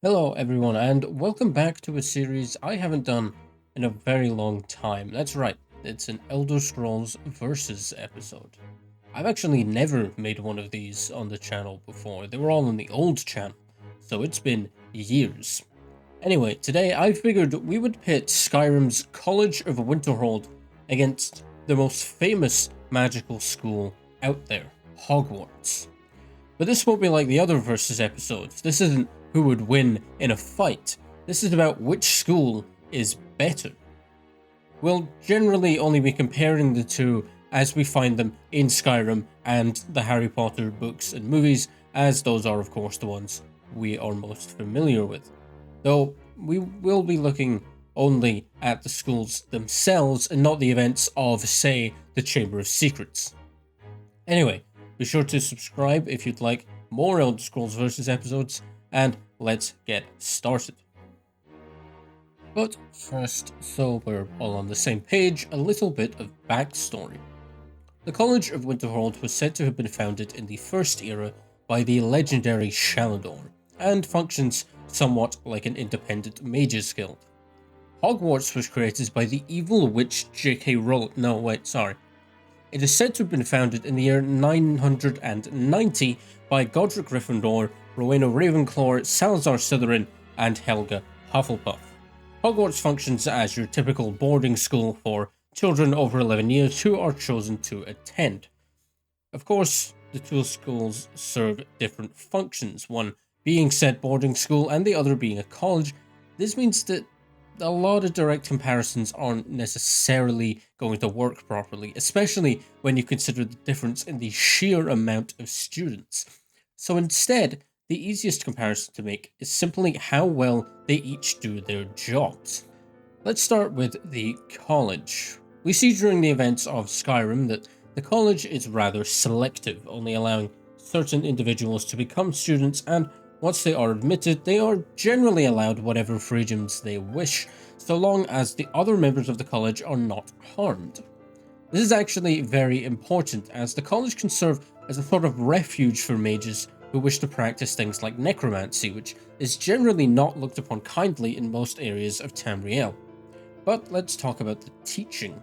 Hello everyone and welcome back to a series I haven't done in a very long time. That's right, it's an Elder Scrolls Versus episode. I've actually never made one of these on the channel before. They were all on the old channel, so it's been years. Anyway, today I figured we would pit Skyrim's College of Winterhold against the most famous magical school out there, Hogwarts. But this won't be like the other Versus episodes. This isn't who would win in a fight. This is about which school is better. We'll generally only be comparing the two as we find them in Skyrim and the Harry Potter books and movies, as those are of course the ones we are most familiar with. Though we will be looking only at the schools themselves and not the events of, say, the Chamber of Secrets. Anyway, be sure to subscribe if you'd like more Elder Scrolls Versus episodes, and let's get started. But first, so we're all on the same page, a little bit of backstory. The College of Winterhold was said to have been founded in the First Era by the legendary Shalador, and functions somewhat like an independent mages guild. Hogwarts was created by the evil witch J.K. Rowling. No, wait, sorry. It is said to have been founded in the year 990 by Godric Gryffindor, Rowena Ravenclaw, Salazar Slytherin, and Helga Hufflepuff. Hogwarts functions as your typical boarding school for children over 11 years who are chosen to attend. Of course, the two schools serve different functions, one being said boarding school and the other being a college. This means that a lot of direct comparisons aren't necessarily going to work properly, especially when you consider the difference in the sheer amount of students. So instead, the easiest comparison to make is simply how well they each do their jobs. Let's start with the college. We see during the events of Skyrim that the college is rather selective, only allowing certain individuals to become students, and once they are admitted, they are generally allowed whatever freedoms they wish, so long as the other members of the college are not harmed. This is actually very important, as the college can serve as a sort of refuge for mages who wish to practice things like necromancy, which is generally not looked upon kindly in most areas of Tamriel. But let's talk about the teaching.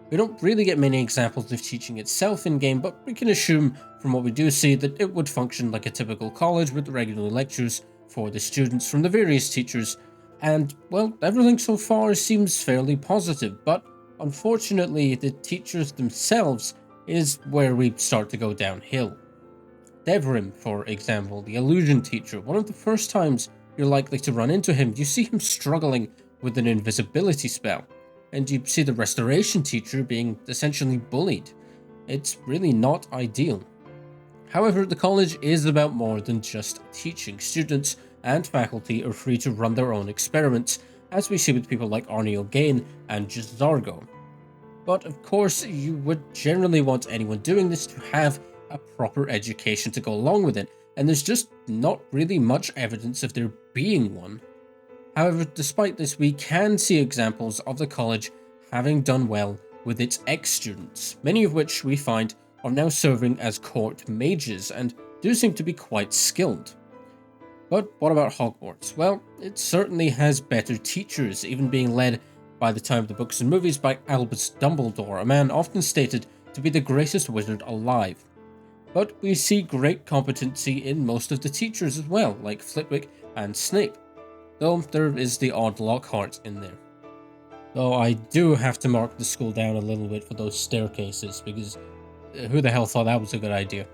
We don't really get many examples of teaching itself in-game, but we can assume from what we do see that it would function like a typical college with regular lectures for the students from the various teachers, and, well, everything so far seems fairly positive, but unfortunately the teachers themselves is where we start to go downhill. Devrim, for example, the illusion teacher, one of the first times you're likely to run into him, you see him struggling with an invisibility spell, and you see the restoration teacher being essentially bullied. It's really not ideal. However, the college is about more than just teaching. Students and faculty are free to run their own experiments, as we see with people like Arnie O'Gain and Jazargo. But of course, you would generally want anyone doing this to have a proper education to go along with it, and there's just not really much evidence of there being one. However, despite this, we can see examples of the college having done well with its ex-students, many of which we find are now serving as court mages and do seem to be quite skilled. But what about Hogwarts? Well, it certainly has better teachers, even being led by the time of the books and movies by Albus Dumbledore, a man often stated to be the greatest wizard alive. But we see great competency in most of the teachers as well, like Flitwick and Snape, though there is the odd Lockhart in there. Though I do have to mark the school down a little bit for those staircases, because who the hell thought that was a good idea?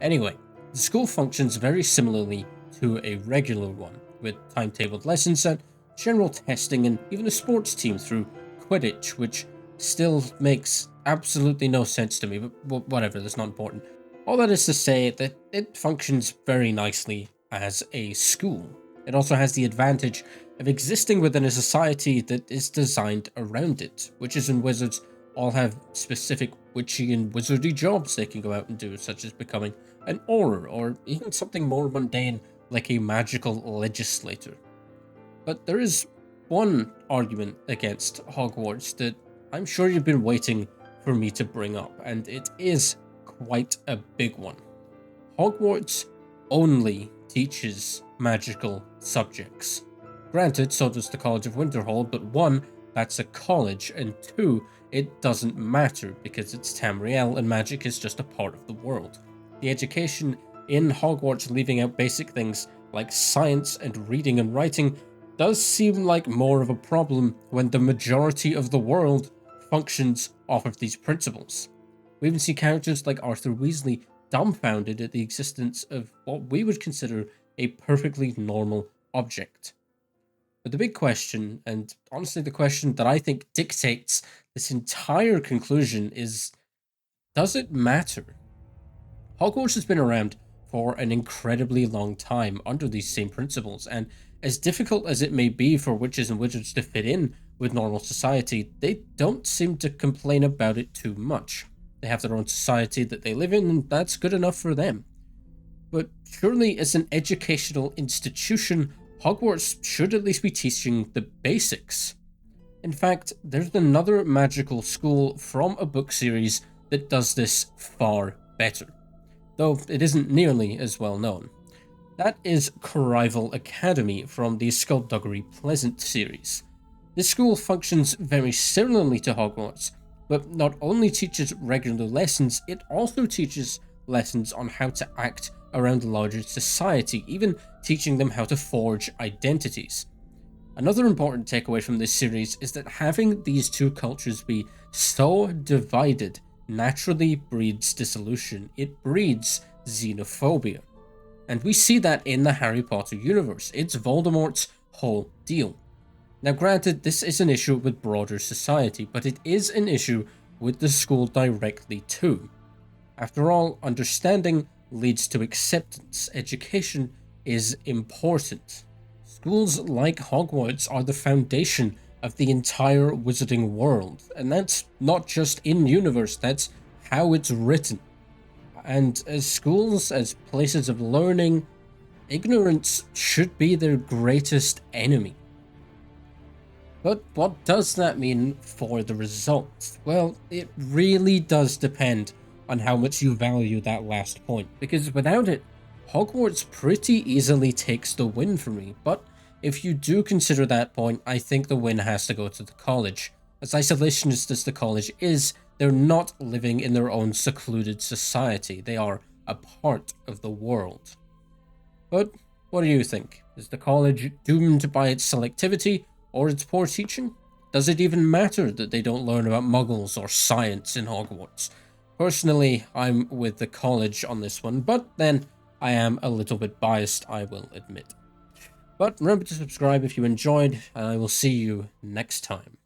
Anyway, the school functions very similarly to a regular one, with timetabled lessons and general testing and even a sports team through Quidditch, which still makes absolutely no sense to me, but whatever, that's not important. All that is to say that it functions very nicely as a school. It also has the advantage of existing within a society that is designed around it. Witches and wizards all have specific witchy and wizardy jobs they can go out and do, such as becoming an auror, or even something more mundane like a magical legislator. But there is one argument against Hogwarts that I'm sure you've been waiting for me to bring up, and it is quite a big one. Hogwarts only teaches magical subjects. Granted, so does the College of Winterhold, but one, that's a college, and two, it doesn't matter because it's Tamriel and magic is just a part of the world. The education in Hogwarts leaving out basic things like science and reading and writing does seem like more of a problem when the majority of the world functions off of these principles. We even see characters like Arthur Weasley dumbfounded at the existence of what we would consider a perfectly normal object. But the big question, and honestly the question that I think dictates this entire conclusion, is, does it matter? Hogwarts has been around for an incredibly long time under these same principles, and as difficult as it may be for witches and wizards to fit in with normal society, they don't seem to complain about it too much. They have their own society that they live in, and that's good enough for them. But surely, as an educational institution, Hogwarts should at least be teaching the basics. In fact, there's another magical school from a book series that does this far better, though it isn't nearly as well known. That is Corrival Academy from the Skullduggery Pleasant series. This school functions very similarly to Hogwarts, but not only teaches regular lessons, it also teaches lessons on how to act around larger society, even teaching them how to forge identities. Another important takeaway from this series is that having these two cultures be so divided naturally breeds dissolution. It breeds xenophobia. And we see that in the Harry Potter universe. It's Voldemort's whole deal. Now granted, this is an issue with broader society, but it is an issue with the school directly too. After all, understanding leads to acceptance. Education is important. Schools like Hogwarts are the foundation of the entire wizarding world, and that's not just in-universe, that's how it's written. And as schools, as places of learning, ignorance should be their greatest enemy. But what does that mean for the results? Well, it really does depend on how much you value that last point, because without it, Hogwarts pretty easily takes the win for me. But if you do consider that point, I think the win has to go to the college. As isolationist as the college is, they're not living in their own secluded society. They are a part of the world. But what do you think? Is the college doomed by its selectivity or its poor teaching? Does it even matter that they don't learn about muggles or science in Hogwarts? Personally, I'm with the college on this one, but then I am a little bit biased, I will admit. But remember to subscribe if you enjoyed, and I will see you next time.